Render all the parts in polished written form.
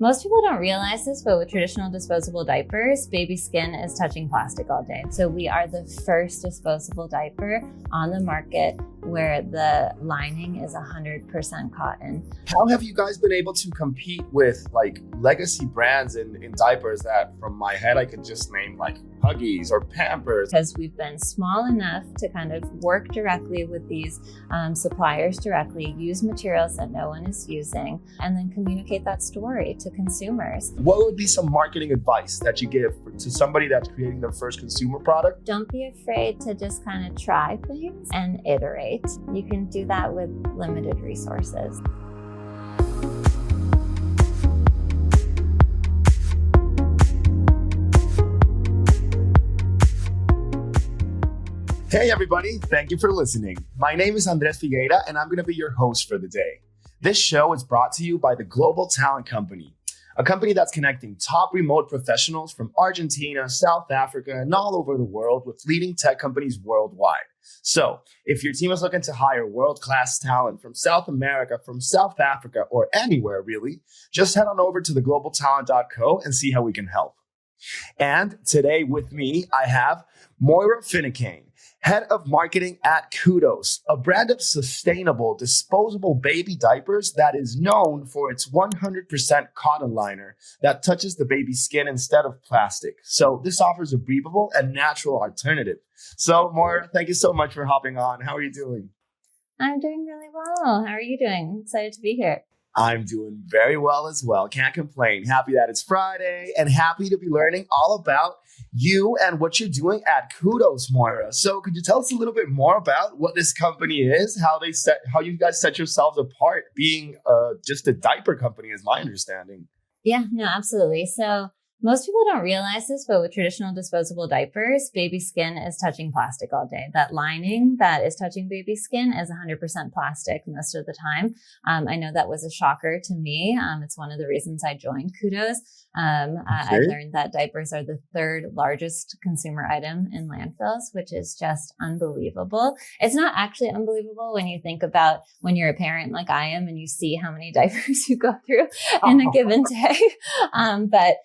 Most people don't realize this, but with traditional disposable diapers, baby skin is touching plastic all day. So we are the first disposable diaper on the market where the lining is 100% cotton. How have you guys been able to compete with like legacy brands in diapers that from my head I could just name like Huggies or Pampers? Because we've been small enough to kind of work directly with these suppliers directly, use materials that no one is using, and then communicate that story to consumers. What would be some marketing advice that you give to somebody that's creating their first consumer product? Don't be afraid to just kind of try things and iterate. You can do that with limited resources. Hey everybody, thank you for listening. My name is Andres Figueira and I'm going to be your host for the day. This show is brought to you by the Global Talent Company, a company that's connecting top remote professionals from Argentina, South Africa, and all over the world with leading tech companies worldwide. So if your team is looking to hire world-class talent from South America, from South Africa, or anywhere really, just head on over to theglobaltalent.co and see how we can help. And today with me, I have Moira Finicane, Head of Marketing at Kudos, a brand of sustainable, disposable baby diapers that is known for its 100% cotton liner that touches the baby's skin instead of plastic. So this offers a breathable and natural alternative. So Moira, thank you so much for hopping on. How are you doing? I'm doing really well. How are you doing? Excited to be here. I'm doing very well as well. Can't complain. Happy that it's Friday and happy to be learning all about you and what you're doing at Kudos, Moira. So could you tell us a little bit more about what this company is, how you guys set yourselves apart being just a diaper company is my understanding. Yeah, no, absolutely. So most people don't realize this, but with traditional disposable diapers, baby skin is touching plastic all day. That lining that is touching baby skin is 100% plastic most of the time. I know that was a shocker to me. It's one of the reasons I joined Kudos. I learned that diapers are the third largest consumer item in landfills, which is just unbelievable. It's not actually unbelievable when you think about when you're a parent like I am and you see how many diapers you go through in a given day. But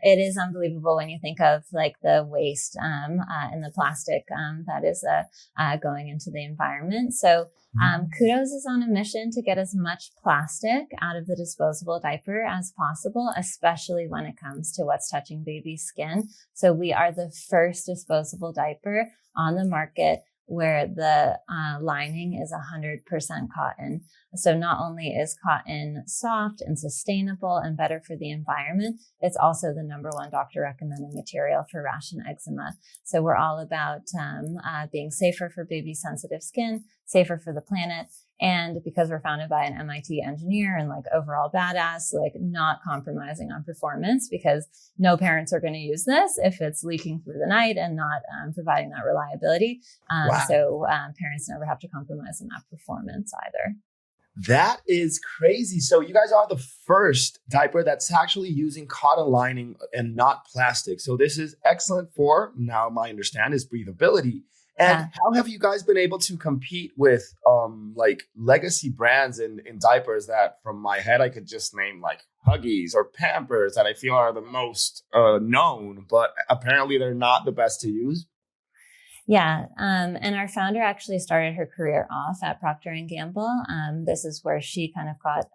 it is unbelievable when you think of like the waste and the plastic that is going into the environment. So Kudos is on a mission to get as much plastic out of the disposable diaper as possible, especially when it comes to what's touching baby skin. So we are the first disposable diaper on the market where the lining is 100% cotton. So not only is cotton soft and sustainable and better for the environment, it's also the number one doctor recommended material for rash and eczema. So we're all about being safer for baby sensitive skin, safer for the planet. And because we're founded by an MIT engineer and like overall badass, like not compromising on performance, because no parents are going to use this if it's leaking through the night and not providing that reliability. So parents never have to compromise on that performance either. That is crazy. So you guys are the first diaper that's actually using cotton lining and not plastic. So this is excellent for, now my understanding is breathability. And how have you guys been able to compete with like legacy brands in diapers that from my head I could just name like Huggies or Pampers that I feel are the most known, but apparently they're not the best to use? Yeah. And our founder actually started her career off at Procter & Gamble. This is where she kind of got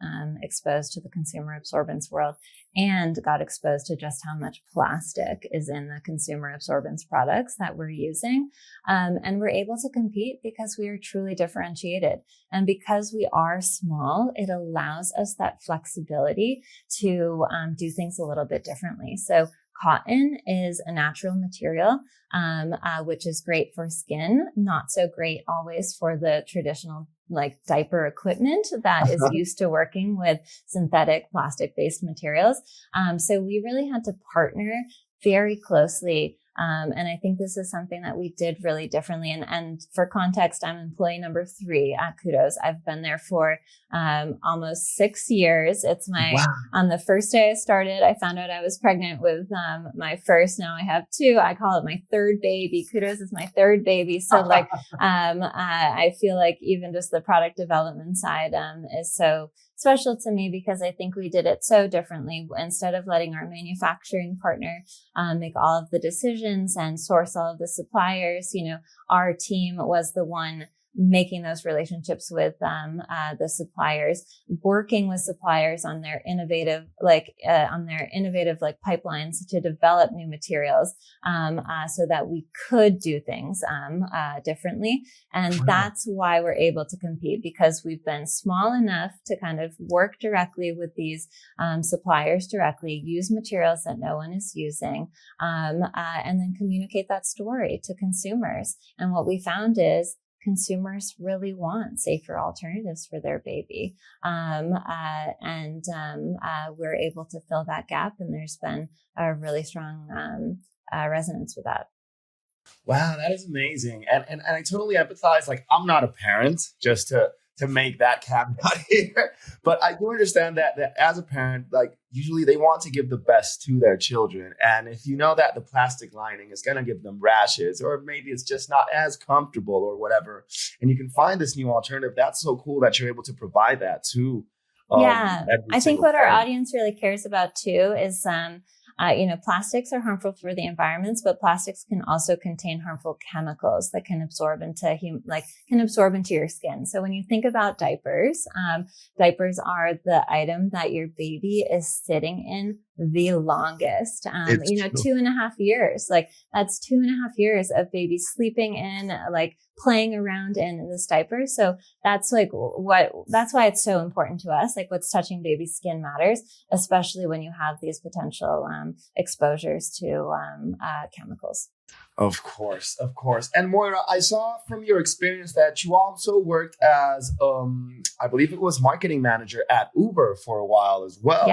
exposed to the consumer absorbance world and got exposed to just how much plastic is in the consumer absorbance products that we're using. And we're able to compete because we are truly differentiated. And because we are small, it allows us that flexibility to do things a little bit differently. So cotton is a natural material, which is great for skin, not so great always for the traditional like diaper equipment that is used to working with synthetic plastic-based materials. So we really had to partner very closely. And I think this is something that we did really differently. And for context, I'm employee number 3 at Kudos. I've been there for almost 6 years. It's on the first day I started, I found out I was pregnant with my first. Now I have 2. I call it my third baby. Kudos is my third baby. So like, I feel like even just the product development side is so special to me because I think we did it so differently. Instead of letting our manufacturing partner make all of the decisions and source all of the suppliers, our team was the one making those relationships with the suppliers, working with suppliers on their innovative pipelines to develop new materials, so that we could do things differently. And that's why we're able to compete, because we've been small enough to kind of work directly with these suppliers directly, use materials that no one is using, and then communicate that story to consumers. And what we found is consumers really want safer alternatives for their baby. We're able to fill that gap, and there's been a really strong resonance with that. Wow, that is amazing. And I totally empathize. Like, I'm not a parent, just to make that caveat here. But I do understand that as a parent, like, usually they want to give the best to their children. And if you know that the plastic lining is going to give them rashes, or maybe it's just not as comfortable or whatever, and you can find this new alternative, that's so cool that you're able to provide that too. I think what our audience really cares about too is, plastics are harmful for the environment, but plastics can also contain harmful chemicals that can absorb into your skin. So when you think about diapers, diapers are the item that your baby is sitting in the longest, 2.5 years. Like, that's 2.5 years of baby sleeping in, like, playing around in this diaper. So that's why it's so important to us. Like, what's touching baby skin matters, especially when you have these potential exposures to chemicals. Of course. And Moira, I saw from your experience that you also worked as, I believe it was marketing manager at Uber for a while as well.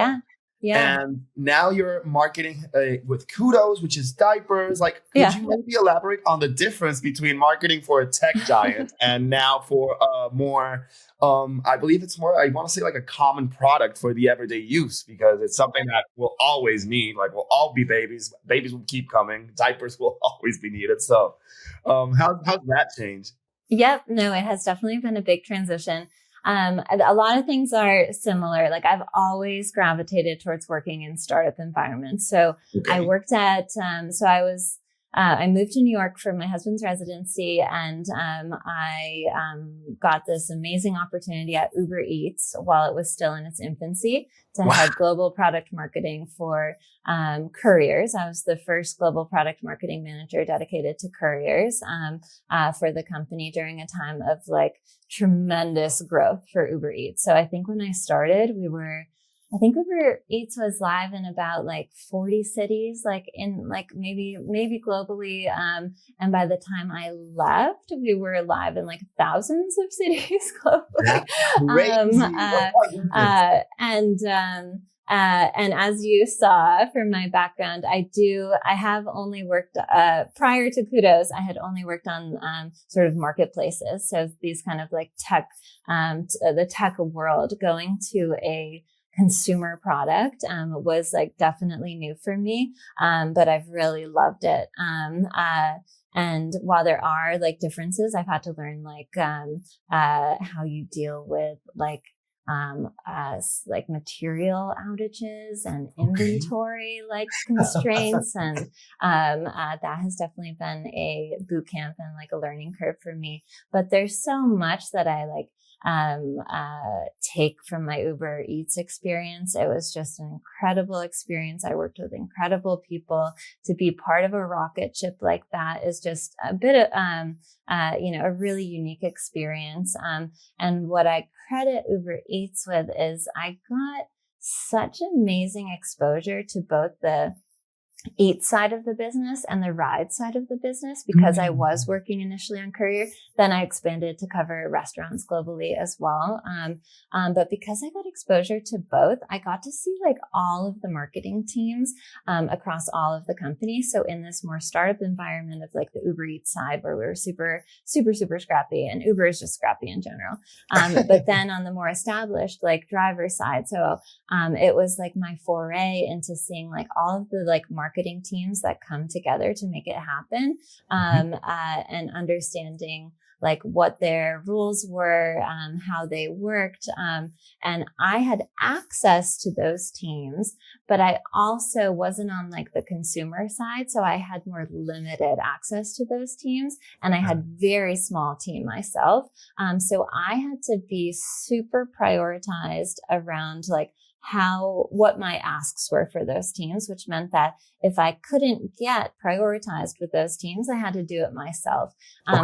Yeah. And now you're marketing with Kudos, which is diapers. Like, could you maybe elaborate on the difference between marketing for a tech giant and now for more, I believe it's more, I want to say, like, a common product for the everyday use, because it's something that we'll always need. Like, we'll all be babies. Babies will keep coming. Diapers will always be needed. So how's that change? Yep. No, it has definitely been a big transition. A lot of things are similar. Like, I've always gravitated towards working in startup environments. So I worked at, I moved to New York for my husband's residency, and I got this amazing opportunity at Uber Eats while it was still in its infancy to head global product marketing for couriers. I was the first global product marketing manager dedicated to couriers for the company during a time of, like, tremendous growth for Uber Eats. So I think when I started, Uber Eats was live in about, like, 40 cities, like, in, like, maybe globally. And by the time I left, we were live in, like, thousands of cities globally. And as you saw from my background, I have only worked, prior to Kudos, I had only worked on, sort of marketplaces. So these kind of, like, tech, the tech world. Going to a consumer product was, like, definitely new for me, but I've really loved it. And while there are, like, differences, I've had to learn, like, how you deal with, like material outages and inventory, like, constraints, and that has definitely been a boot camp and, like, a learning curve for me. But there's so much that I, like, take from my Uber Eats experience. It was just an incredible experience. I worked with incredible people. To be part of a rocket ship like that is just a bit of, a really unique experience. And what I credit Uber Eats with is I got such amazing exposure to both the eat side of the business and the ride side of the business, because I was working initially on courier. Then I expanded to cover restaurants globally as well. But because I got exposure to both, I got to see, like, all of the marketing teams across all of the companies. So in this more startup environment of, like, the Uber Eats side, where we were super, super, super scrappy, and Uber is just scrappy in general. But then on the more established, like, driver side, so it was, like, my foray into seeing, like, all of the, like, marketing teams that come together to make it happen, and understanding like what their rules were, how they worked. And I had access to those teams, but I also wasn't on like the consumer side. So I had more limited access to those teams, and I had very small team myself. So I had to be super prioritized around like what my asks were for those teams, which meant that if I couldn't get prioritized with those teams, I had to do it myself.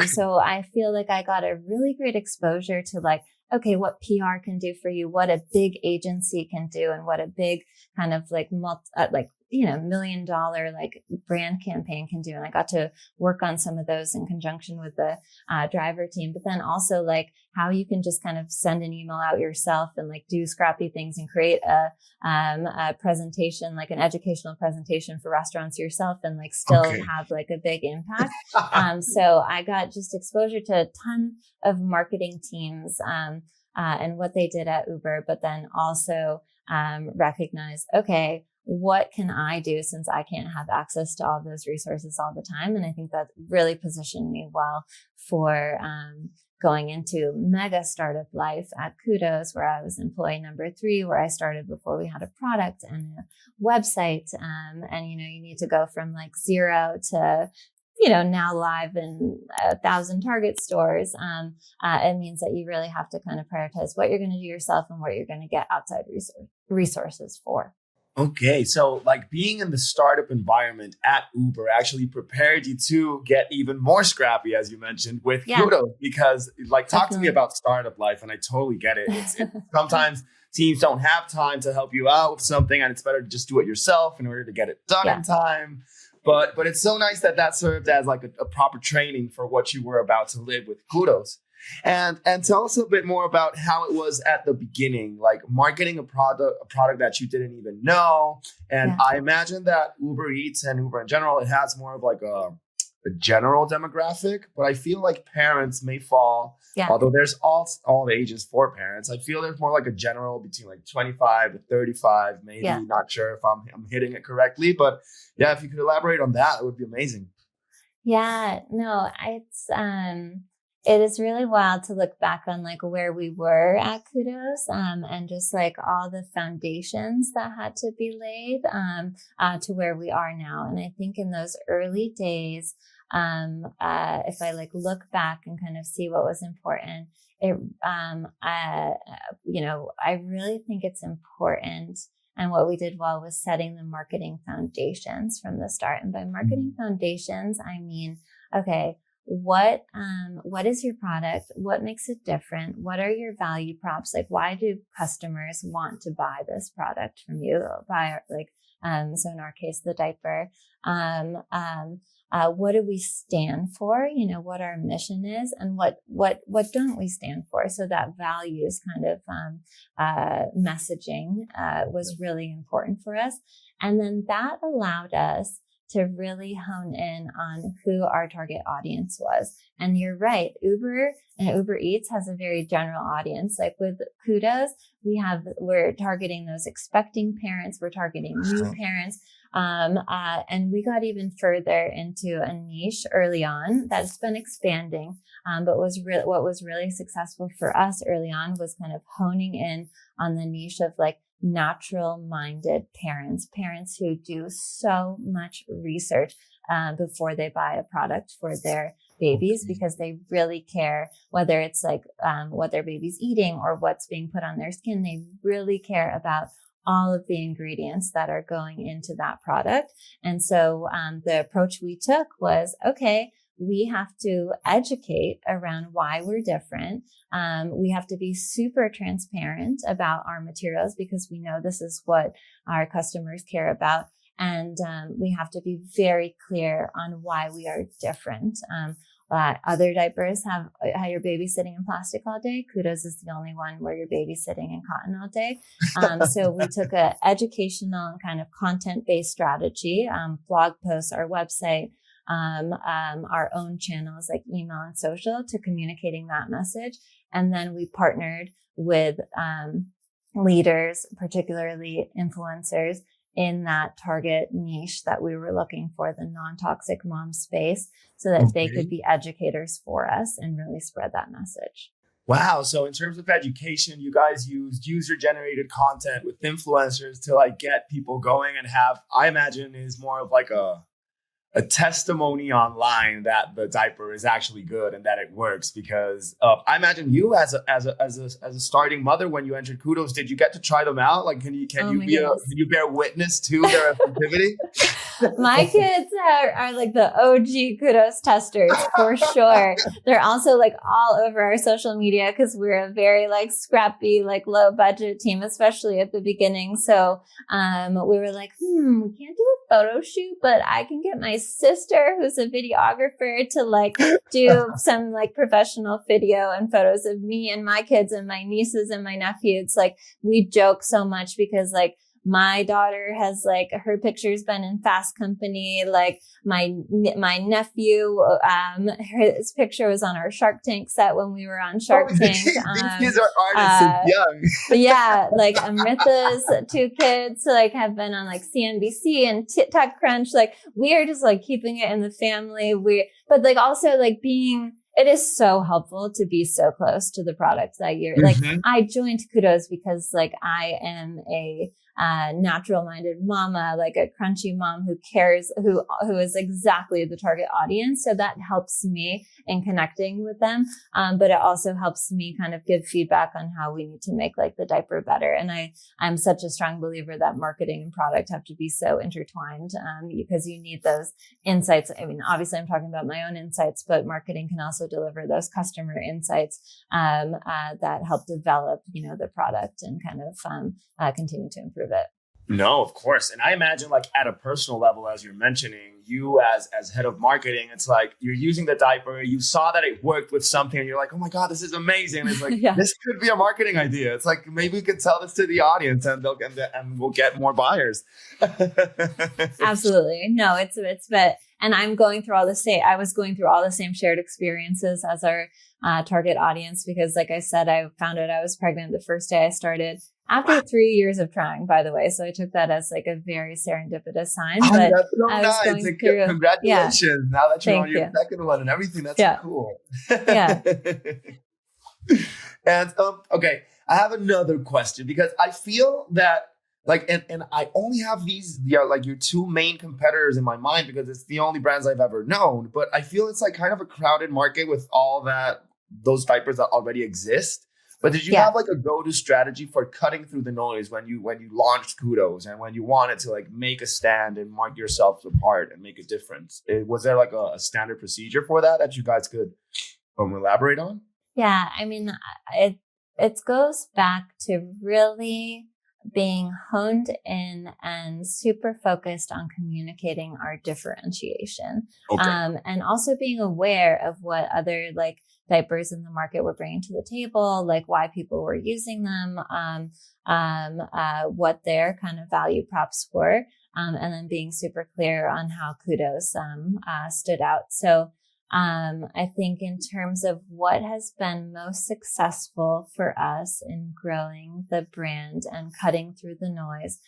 So I feel like I got a really great exposure to like, okay, what PR can do for you, what a big agency can do, and what a big kind of like $1 million like brand campaign can do. And I got to work on some of those in conjunction with the driver team, but then also like how you can just kind of send an email out yourself and like do scrappy things and create a presentation, like an educational presentation for restaurants yourself, and like still have like a big impact. So I got just exposure to a ton of marketing teams and what they did at Uber, but then also recognize, okay, what can I do since I can't have access to all those resources all the time? And I think that really positioned me well for going into mega startup life at Kudos, where I was employee number 3, where I started before we had a product and a website. And, you need to go from like 0 to now live in 1,000 Target stores. It means that you really have to kind of prioritize what you're going to do yourself and what you're going to get outside resources for. Okay, so like being in the startup environment at Uber actually prepared you to get even more scrappy, as you mentioned, with Kudos, because like talk to me about startup life, and I totally get it. It's sometimes teams don't have time to help you out with something, and it's better to just do it yourself in order to get it done in time. But it's so nice that served as like a proper training for what you were about to live with Kudos. And tell us a bit more about how it was at the beginning, like marketing a product that you didn't even know. And I imagine that Uber Eats and Uber in general, it has more of like a general demographic, but I feel like parents may fall, although there's all ages for parents. I feel there's more like a general between like 25 to 35, maybe. Not sure if I'm hitting it correctly, but if you could elaborate on that, it would be amazing. Yeah, no, it is really wild to look back on like where we were at Kudos, and just like all the foundations that had to be laid to where we are now. And I think in those early days, if I like look back and kind of see what was important, I really think it's important. And what we did well was setting the marketing foundations from the start. And by marketing foundations, I mean, okay, what is your product? What makes it different? What are your value props? Like, why do customers want to buy this product from you? So in our case, the diaper. What do we stand for? What our mission is, and what don't we stand for? So that values kind of messaging was really important for us. And then that allowed us to really hone in on who our target audience was. And you're right, Uber and Uber Eats has a very general audience. Like with Kudos, we're targeting those expecting parents, we're targeting new parents. And we got even further into a niche early on that's been expanding. But what was really successful for us early on was kind of honing in on the niche of like natural-minded parents who do so much research before they buy a product for their babies, because they really care whether it's like what their baby's eating or what's being put on their skin. They really care about all of the ingredients that are going into that product. And so the approach we took was, okay, we have to educate around why we're different. We have to be super transparent about our materials, because we know this is what our customers care about. And we have to be very clear on why we are different. Other diapers have your baby sitting in plastic all day. Kudos is the only one where your baby's sitting in cotton all day. So we took an educational and kind of content-based strategy, blog posts, our website, our own channels like email and social, to communicating that message. And then we partnered with leaders, particularly influencers in that target niche that we were looking for, the non-toxic mom space, so that they could be educators for us and really spread that message. Wow. So in terms of education, you guys used user-generated content with influencers to like get people going and have, I imagine, is more of like a testimony online that the diaper is actually good and that it works. Because I imagine you as a starting mother, when you entered Kudos, did you get to try them out? Like, can you bear witness to their effectivity? My kids are like the OG Kudos testers for sure. They're also like all over our social media because we're a very like scrappy, like low budget team, especially at the beginning. So we were like, we can't do a photo shoot, but I can get my sister, who's a videographer, to like do some like professional video and photos of me and my kids and my nieces and my nephews. Like, we joke so much because like my daughter has like her picture's been in Fast Company. Like my nephew, his picture was on our Shark Tank set when we were on Shark Tank. These kids are artists and young. Yeah, like Amrita's two kids like have been on like CNBC and TechCrunch. Like, we are just like keeping it in the family. But like also like it is so helpful to be so close to the product that you're like. I joined Kudos because like I am a natural-minded mama, like a crunchy mom who cares, who is exactly the target audience. So that helps me in connecting with them. But it also helps me kind of give feedback on how we need to make like the diaper better. And I'm such a strong believer that marketing and product have to be so intertwined, because you need those insights. I mean, obviously I'm talking about my own insights, but marketing can also deliver those customer insights, that help develop, the product and kind of, continue to improve it. No, of course. And I imagine like at a personal level, as you're mentioning, you as head of marketing, it's like you're using the diaper, you saw that it worked with something and you're like, oh my God, this is amazing. And it's like, This could be a marketing idea. It's like, maybe we could tell this to the audience and we'll get more buyers. Absolutely. No, and I was going through all the same shared experiences as our target audience, because like I said, I found out I was pregnant the first day I started. After 3 years of trying, by the way. So I took that as like a very serendipitous sign. But that's so nice. Congratulations. Yeah. Now that you're on your second one and everything, that's so cool. Yeah. And okay, I have another question, because I feel that like, and I only have these, like your two main competitors in my mind because it's the only brands I've ever known. But I feel it's like kind of a crowded market with all those diapers that already exist. But did you have like a go-to strategy for cutting through the noise when you launched Kudos and when you wanted to like make a stand and mark yourselves apart and make a difference? Was there like a standard procedure for that you guys could elaborate on? Yeah, I mean, it goes back to really being honed in and super focused on communicating our differentiation, and also being aware of what other like diapers in the market were bringing to the table, like why people were using them, what their kind of value props were, and then being super clear on how Kudos stood out. So I think in terms of what has been most successful for us in growing the brand and cutting through the noise,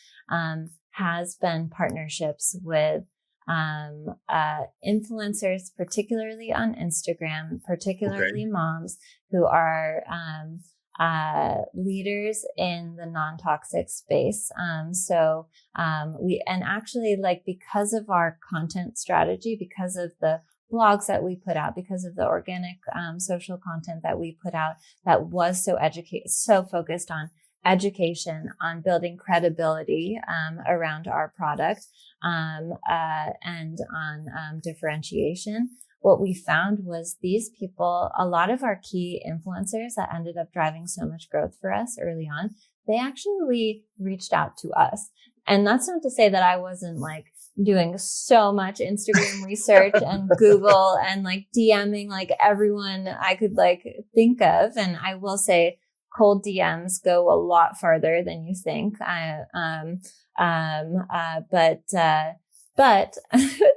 has been partnerships with influencers, particularly on Instagram, particularly moms who are leaders in the non-toxic space. Actually like because of our content strategy, because of the blogs that we put out, because of the organic social content that we put out that was so focused on education, on building credibility around our product, and on differentiation. What we found was these people, a lot of our key influencers that ended up driving so much growth for us early on, they actually reached out to us. And that's not to say that I wasn't like doing so much Instagram research and Google and like DMing like everyone I could like think of. And I will say cold DMs go a lot farther than you think. But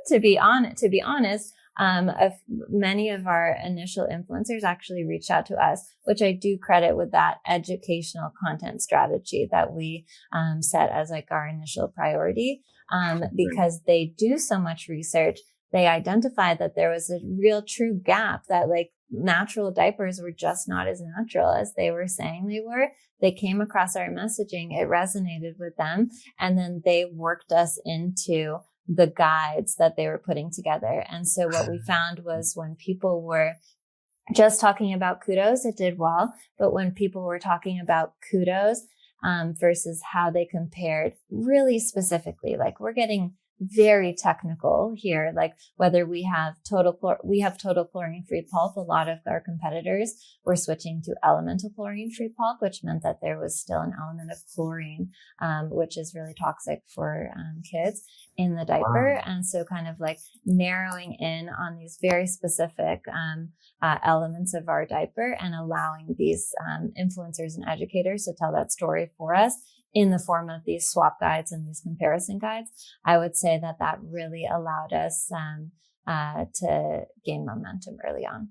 to be honest, Many of our initial influencers actually reached out to us, which I do credit with that educational content strategy that we set as like our initial priority, because they do so much research. They identified that there was a real true gap, that like natural diapers were just not as natural as they were saying they were. They came across our messaging, it resonated with them, and then they worked us into the guides that they were putting together. And so what we found was when people were just talking about Kudos, it did well. But when people were talking about Kudos versus how they compared really specifically, like we're getting very technical here, like whether we have total chlorine free pulp. A lot of our competitors were switching to elemental chlorine free pulp, which meant that there was still an element of chlorine, which is really toxic for kids in the diaper. Wow. And so kind of like narrowing in on these very specific elements of our diaper and allowing these influencers and educators to tell that story for us in the form of these swap guides and these comparison guides. I would say that really allowed us to gain momentum early on.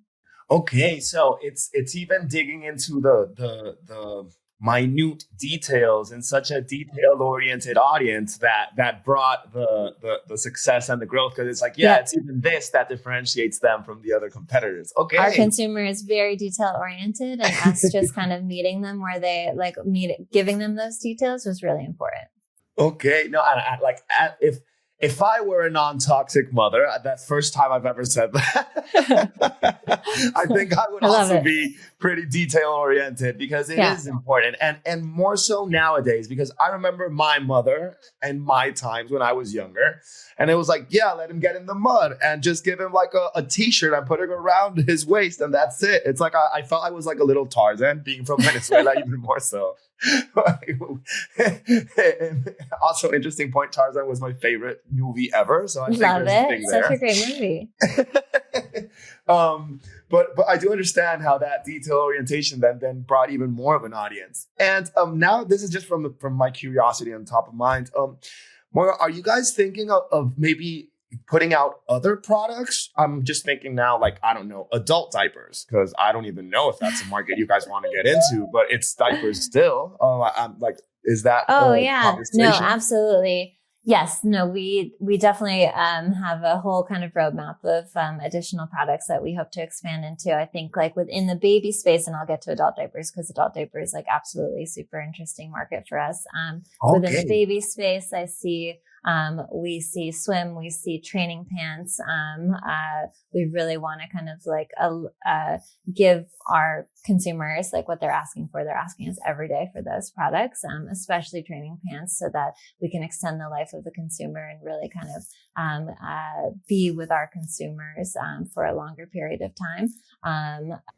Okay, so it's even digging into the minute details in such a detail-oriented audience that brought the success and the growth, because it's like, it's even this that differentiates them from the other competitors. Okay. Our consumer is very detail-oriented, and us just kind of meeting them where they giving them those details was really important. Okay. No, if I were a non-toxic mother, that first time I've ever said that, I think I would also be pretty detail-oriented, because it is important. And more so nowadays, because I remember my mother and my times when I was younger, and it was like, let him get in the mud and just give him like a t-shirt and put it around his waist, and that's it. It's like I felt I was like a little Tarzan, being from Venezuela, even more so. Also, interesting point, Tarzan was my favorite movie ever, so I think love there's a thing there. Such a great movie. But I do understand how that detail orientation then brought even more of an audience. And now this is just from my curiosity on top of mind. Moira, are you guys thinking of maybe putting out other products? I'm just thinking now, like, I don't know, adult diapers, because I don't even know if that's a market you guys want to get into, but it's diapers still. I'm like, is that? Oh, yeah. No, absolutely. Yes. No, we definitely have a whole kind of roadmap of additional products that we hope to expand into. I think like within the baby space, and I'll get to adult diapers because adult diapers like absolutely super interesting market for us. Within the baby space, we see swim, we see training pants. We really want to kind of like give our consumers like what they're asking for. They're asking us every day for those products, especially training pants, so that we can extend the life of the consumer and really kind of be with our consumers for a longer period of time.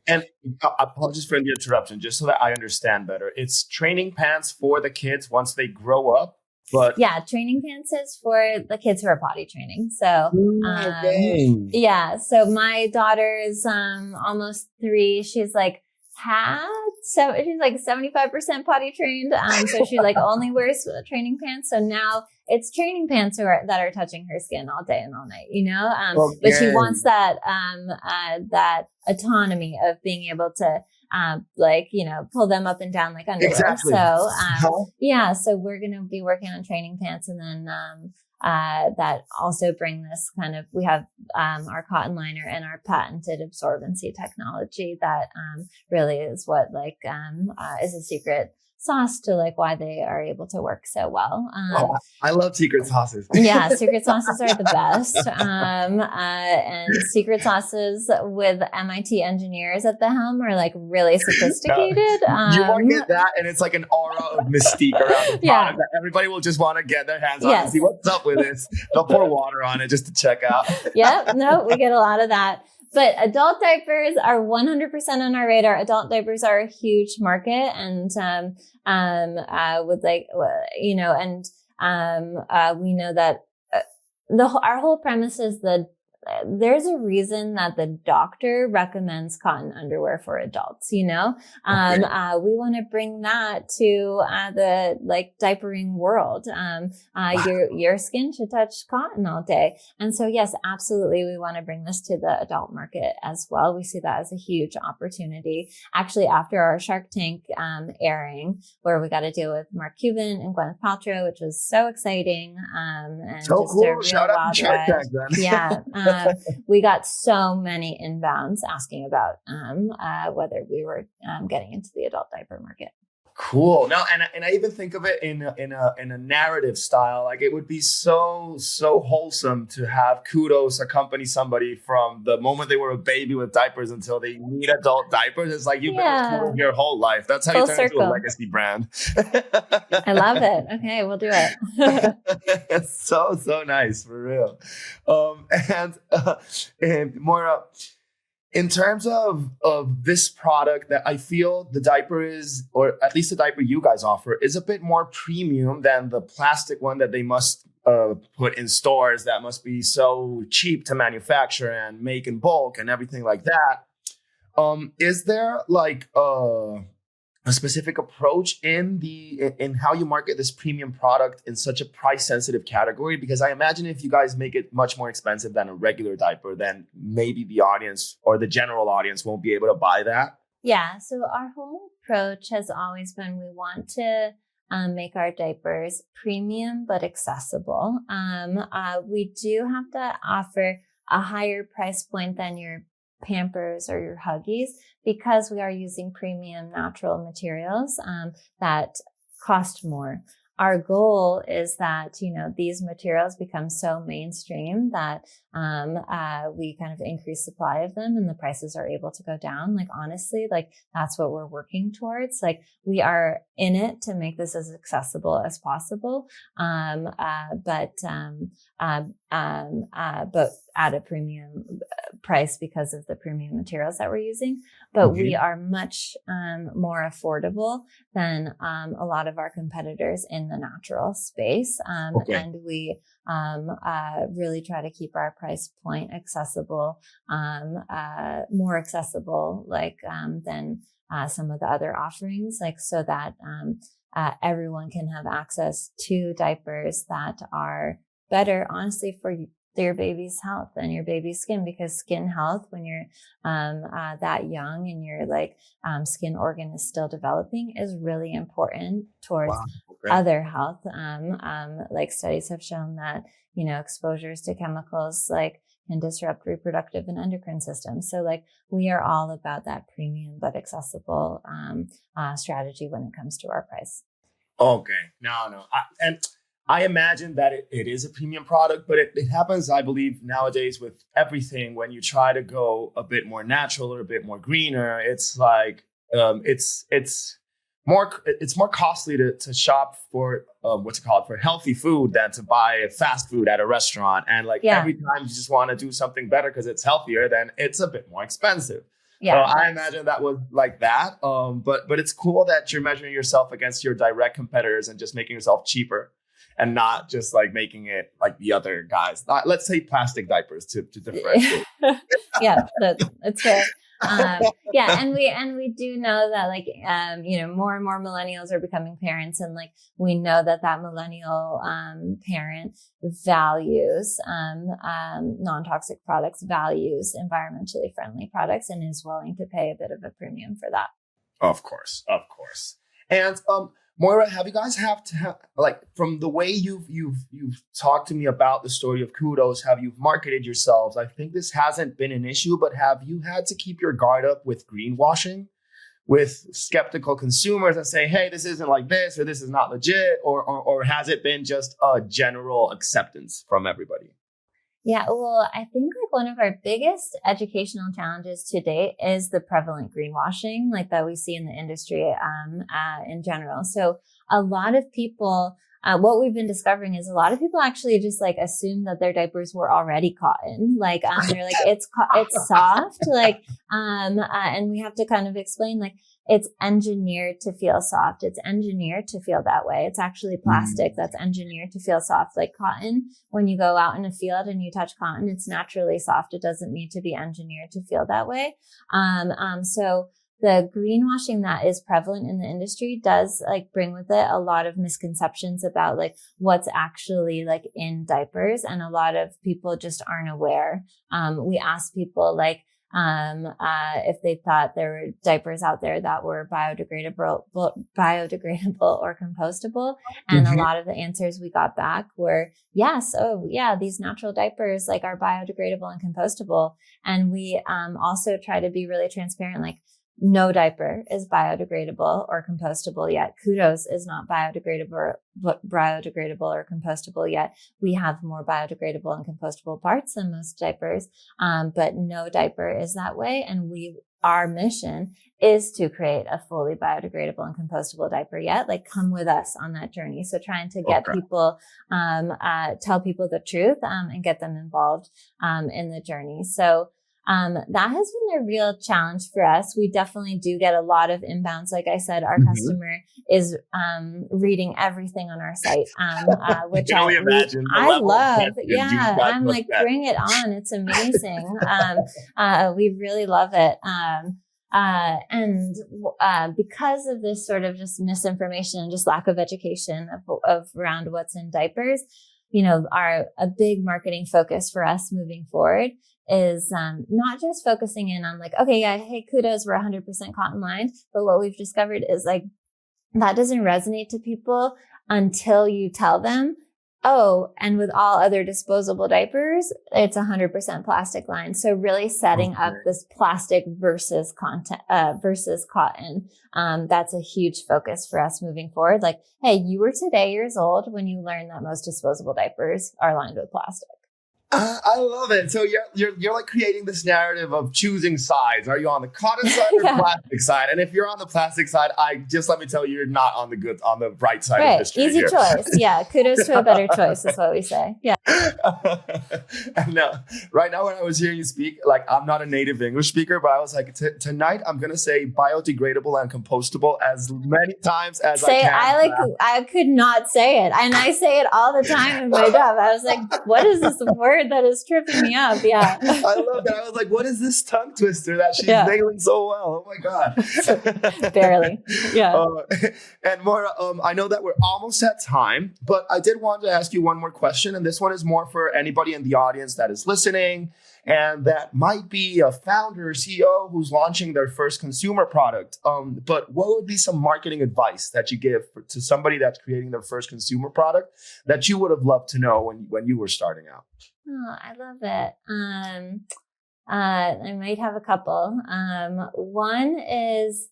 And apologies for the interruption, just so that I understand better. It's training pants for the kids once they grow up. But training pants is for the kids who are potty training. So, so my daughter's almost 3. She's like she's like 75% potty trained. So she like only wears training pants. So now it's training pants that are touching her skin all day and all night, but she wants that autonomy of being able to pull them up and down like underwear. Exactly. So, so we're going to be working on training pants, and then, that also bring this kind of, we have, our cotton liner and our patented absorbency technology that, really is what is a secret sauce to like why they are able to work so well. I love secret sauces. Secret sauces are the best. And secret sauces with MIT engineers at the helm are like really sophisticated. You want to get that, and it's like an aura of mystique around the product that everybody will just want to get their hands on and see what's up with this. They'll pour water on it just to check out. We get a lot of that. But adult diapers are 100% on our radar. Adult diapers are a huge market, and we know that our whole premise is the there's a reason that the doctor recommends cotton underwear for adults, you know? We want to bring that to the like diapering world. Your skin should touch cotton all day. And so, yes, absolutely. We want to bring this to the adult market as well. We see that as a huge opportunity. Actually, after our Shark Tank airing, where we got to deal with Mark Cuban and Gwyneth Paltrow, which was so exciting. And So just cool. a real Shout out to Shark ride. Tank then. Yeah. We got so many inbounds asking about whether we were getting into the adult diaper market. Cool. No, and I even think of it in a narrative style. Like it would be so wholesome to have Kudos accompany somebody from the moment they were a baby with diapers until they need adult diapers. It's like you've been with Kudos your whole life. That's how Full you turn circle. into a legacy brand. I love it. Okay, we'll do it. It's so nice for real. And Moira, in terms of this product, that I feel the diaper is, or at least the diaper you guys offer, is a bit more premium than the plastic one that they must put in stores that must be so cheap to manufacture and make in bulk and everything like that. Is there like a specific approach in how you market this premium product in such a price sensitive category? Because I imagine if you guys make it much more expensive than a regular diaper, then maybe the audience or the general audience won't be able to buy that. Yeah. So our whole approach has always been, we want to make our diapers premium but accessible. We do have to offer a higher price point than your Pampers or your Huggies, because we are using premium natural materials that cost more. Our goal is that, these materials become so mainstream that we kind of increase supply of them and the prices are able to go down. Like, honestly, like that's what we're working towards. Like, we are in it to make this as accessible as possible. But at a premium price because of the premium materials that we're using. But we are much more affordable than a lot of our competitors in the natural space. And we really try to keep our price point accessible, more accessible, like than some of the other offerings, like so that everyone can have access to diapers that are better, honestly, for your baby's health and your baby's skin, because skin health, when you're that young and your skin organ is still developing, is really important towards other health. Like studies have shown that, exposures to chemicals can disrupt reproductive and endocrine systems. So we are all about that premium but accessible strategy when it comes to our price. Okay. No. I imagine that it is a premium product, but it happens, I believe, nowadays with everything. When you try to go a bit more natural or a bit more greener, it's like it's more costly to shop for for healthy food than to buy fast food at a restaurant. And every time you just want to do something better because it's healthier, then it's a bit more expensive. Yeah, I imagine that was like that. But it's cool that you're measuring yourself against your direct competitors and just making yourself cheaper. And not just making it like the other guys. Let's say plastic diapers to differentiate. Yeah, that's fair. And we do know that more and more millennials are becoming parents, and we know that millennial parent values non-toxic products, values environmentally friendly products, and is willing to pay a bit of a premium for that. Of course. And Moira, have you guys from the way you've talked to me about the story of Kudos, have you marketed yourselves? I think this hasn't been an issue, but have you had to keep your guard up with greenwashing, with skeptical consumers that say, hey, this isn't like this, or this is not legit, or has it been just a general acceptance from everybody? Yeah, well, I think one of our biggest educational challenges to date is the prevalent greenwashing that we see in the industry in general. So a lot of people what we've been discovering is a lot of people actually just like assume that their diapers were already cotton. Like, they're like, it's soft. Like, and we have to kind of explain, like, it's engineered to feel soft. It's engineered to feel that way. It's actually plastic that's engineered to feel soft. Like cotton, when you go out in a field and you touch cotton, it's naturally soft. It doesn't need to be engineered to feel that way. So the greenwashing that is prevalent in the industry does like bring with it a lot of misconceptions about like what's actually like in diapers. And a lot of people just aren't aware. We asked people like, if they thought there were diapers out there that were biodegradable or compostable. And a lot of the answers we got back were, yes, oh yeah, these natural diapers like are biodegradable and compostable. And we, also try to be really transparent, like, no diaper is biodegradable or compostable yet. Kudos is not biodegradable or compostable yet. We have more biodegradable and compostable parts than most diapers, but no diaper is that way. And our mission is to create a fully biodegradable and compostable diaper yet. Like, come with us on that journey. So trying to get people, tell people the truth, and get them involved, in the journey. So that has been a real challenge for us. We definitely do get a lot of inbounds. Like I said, our customer is reading everything on our site, which I love. Yeah, I'm like, bring it on. It's amazing. We really love it. And because of this sort of just misinformation and just lack of education of around what's in diapers, you know, a big marketing focus for us moving forward is not just focusing in on like, okay, yeah, hey, Kudos, we're 100% cotton lined. But what we've discovered is like, that doesn't resonate to people until you tell them, oh, and with all other disposable diapers, it's 100% plastic lined. So really setting up this plastic versus cotton. That's a huge focus for us moving forward. Like, hey, you were today years old when you learned that most disposable diapers are lined with plastic. I love it. So you're like creating this narrative of choosing sides. Are you on the cotton side or plastic side? And if you're on the plastic side, let me tell you, you're not on the right side of history. Easy choice. Yeah. Kudos to a better choice is what we say. Yeah. And right now when I was hearing you speak, like, I'm not a native English speaker, but I was like, tonight I'm going to say biodegradable and compostable as many times as I can. I could not say it. And I say it all the time in my job. I was like, what is this word that is tripping me up? Yeah. I love that. I was like, what is this tongue twister that she's nailing so well? Oh my God. Barely. Yeah. And Moira, I know that we're almost at time, but I did want to ask you one more question. And this one is more for anybody in the audience that is listening and that might be a founder or CEO who's launching their first consumer product. But what would be some marketing advice that you give to somebody that's creating their first consumer product that you would have loved to know when you were starting out? Oh, I love it. I might have a couple. One is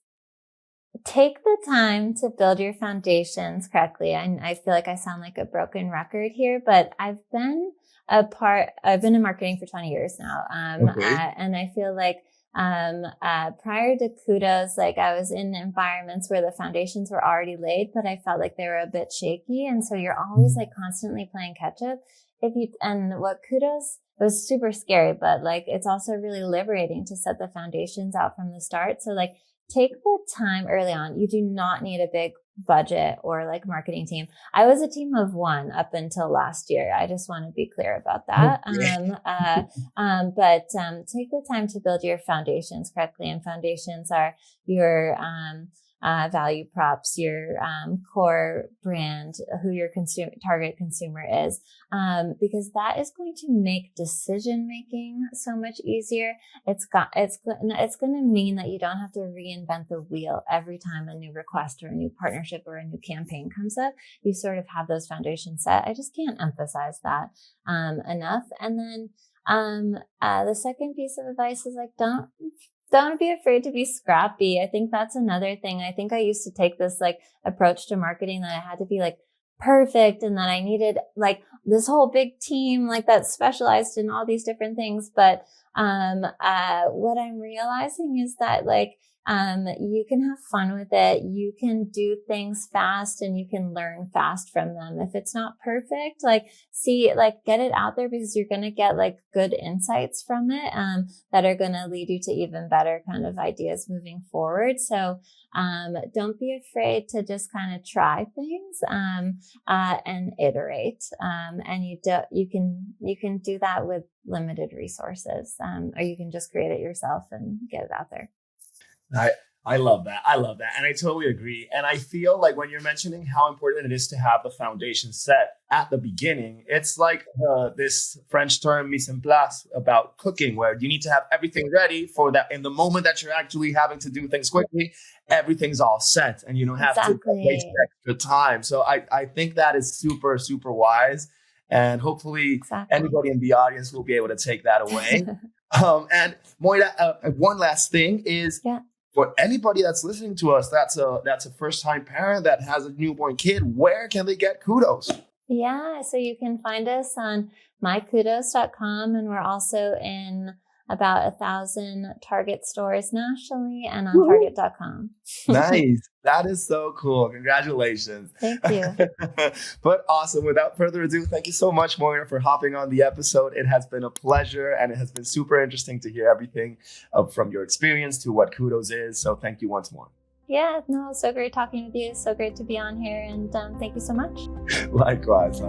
take the time to build your foundations correctly. I feel like I sound like a broken record here, but I've been in marketing for 20 years now. And I feel like, prior to Kudos, like I was in environments where the foundations were already laid, but I felt like they were a bit shaky. And so you're always like constantly playing catch up. What Kudos was super scary, but like, it's also really liberating to set the foundations out from the start. So like, take the time early on. You do not need a big budget or like marketing team. I was a team of one up until last year. I just want to be clear about that. But take the time to build your foundations correctly. And foundations are your, value props, your core brand, who your target consumer is, because that is going to make decision making so much easier. It's going to mean that you don't have to reinvent the wheel every time a new request or a new partnership or a new campaign comes up. You sort of have those foundations set. I just can't emphasize that enough. And then the second piece of advice is like, don't be afraid to be scrappy. I think that's another thing. I think I used to take this like approach to marketing that I had to be like perfect and that I needed like this whole big team like that specialized in all these different things. But what I'm realizing is that like you can have fun with it. You can do things fast and you can learn fast from them. If it's not perfect, get it out there, because you're going to get good insights from it, that are going to lead you to even better kind of ideas moving forward. So, don't be afraid to just kind of try things, and iterate. And you can do that with limited resources, or you can just create it yourself and get it out there. I love that. I love that. And I totally agree. And I feel like when you're mentioning how important it is to have the foundation set at the beginning, it's like this French term mise en place about cooking, where you need to have everything ready for that. In the moment that you're actually having to do things quickly, everything's all set and you don't have to waste extra time. So I think that is super, super wise. And hopefully anybody in the audience will be able to take that away. And Moira, one last thing is, for anybody that's listening to us, that's a first-time parent that has a newborn kid, where can they get Kudos? Yeah, so you can find us on mykudos.com, and we're also in about 1,000 Target stores nationally and on Target.com. Nice. That is so cool. Congratulations. Thank you. But awesome. Without further ado, thank you so much, Moira, for hopping on the episode. It has been a pleasure, and it has been super interesting to hear everything from your experience to what Kudos is. So thank you once more. Yeah, no, so great talking with you. So great to be on here, and thank you so much. Likewise.